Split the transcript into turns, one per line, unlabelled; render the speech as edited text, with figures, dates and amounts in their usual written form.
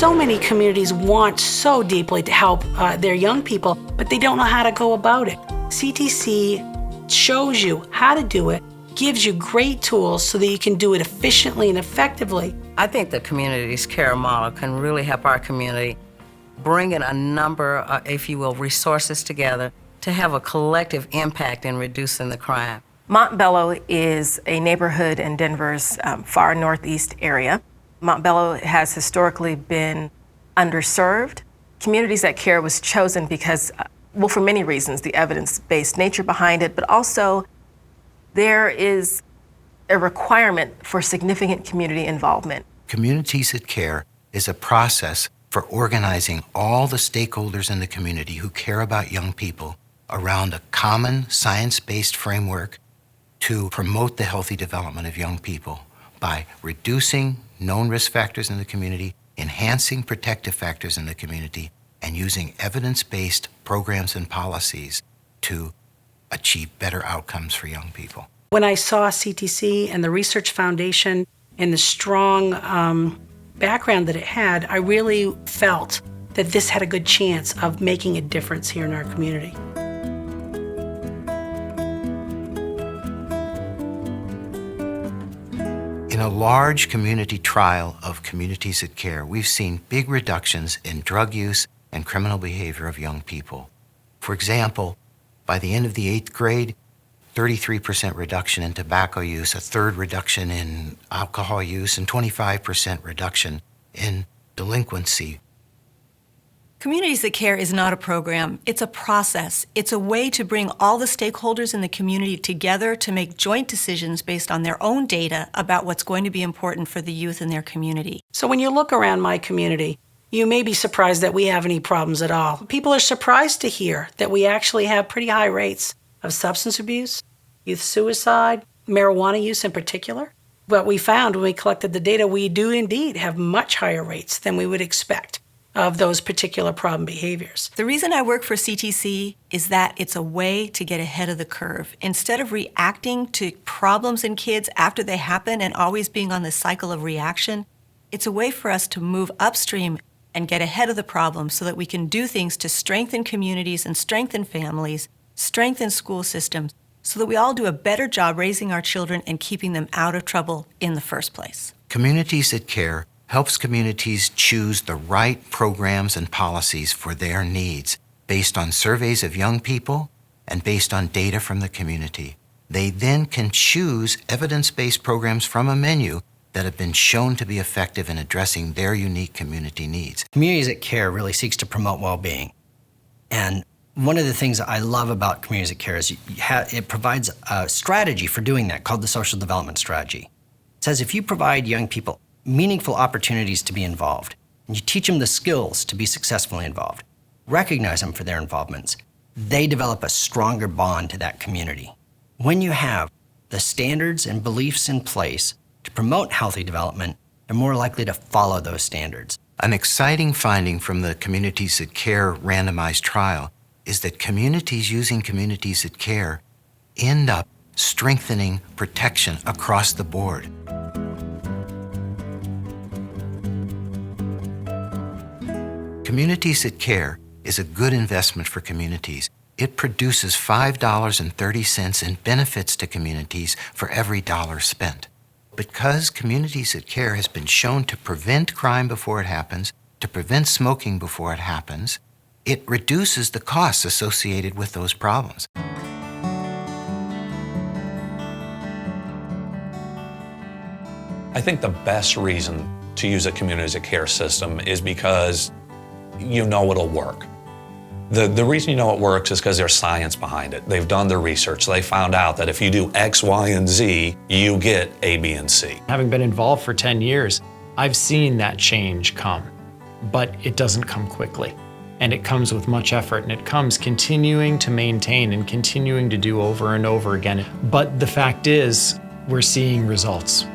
So many communities want so deeply to help their young people, but they don't know how to go about it. CTC shows you how to do it, gives you great tools so that you can do it efficiently and effectively.
I think the Communities Care model can really help our community bring in a number, if you will, resources together to have a collective impact in reducing the crime.
Montbello is a neighborhood in Denver's far northeast area. Montbello has historically been underserved. Communities That Care was chosen because, well, for many reasons, the evidence-based nature behind it, but also there is a requirement for significant community involvement.
Communities That Care is a process for organizing all the stakeholders in the community who care about young people around a common science-based framework to promote the healthy development of young people by reducing known risk factors in the community, enhancing protective factors in the community, and using evidence-based programs and policies to achieve better outcomes for young people.
When I saw CTC and the Research Foundation and the strong background that it had, I really felt that this had a good chance of making a difference here in our community.
In a large community trial of Communities That Care, we've seen big reductions in drug use and criminal behavior of young people. For example, by the end of the 8th grade, 33% reduction in tobacco use, a third reduction in alcohol use, and 25% reduction in delinquency.
Communities That Care is not a program, it's a process. It's a way to bring all the stakeholders in the community together to make joint decisions based on their own data about what's going to be important for the youth in their community.
So when you look around my community, you may be surprised that we have any problems at all. People are surprised to hear that we actually have pretty high rates of substance abuse, youth suicide, marijuana use in particular. But we found when we collected the data, we do indeed have much higher rates than we would expect of those particular problem behaviors.
The reason I work for CTC is that it's a way to get ahead of the curve. Instead of reacting to problems in kids after they happen and always being on this cycle of reaction, it's a way for us to move upstream and get ahead of the problem so that we can do things to strengthen communities and strengthen families, strengthen school systems, so that we all do a better job raising our children and keeping them out of trouble in the first place.
Communities That Care helps communities choose the right programs and policies for their needs based on surveys of young people and based on data from the community. They then can choose evidence-based programs from a menu that have been shown to be effective in addressing their unique community needs.
Communities That Care really seeks to promote well-being. And one of the things I love about Communities That Care is it provides a strategy for doing that called the Social Development Strategy. It says if you provide young people meaningful opportunities to be involved, and you teach them the skills to be successfully involved, recognize them for their involvements, they develop a stronger bond to that community. When you have the standards and beliefs in place to promote healthy development, they're more likely to follow those standards.
An exciting finding from the Communities That Care randomized trial is that communities using Communities That Care end up strengthening protection across the board. Communities That Care is a good investment for communities. It produces $5.30 in benefits to communities for every dollar spent. Because Communities That Care has been shown to prevent crime before it happens, to prevent smoking before it happens, it reduces the costs associated with those problems.
I think the best reason to use a Communities That Care system is because you know it'll work. The reason you know it works is because there's science behind it. They've done their research. They found out that if you do X, Y, and Z, you get A, B, and C.
Having been involved for 10 years, I've seen that change come, but it doesn't come quickly. And it comes with much effort, and it comes continuing to maintain and continuing to do over and over again. But the fact is, we're seeing results.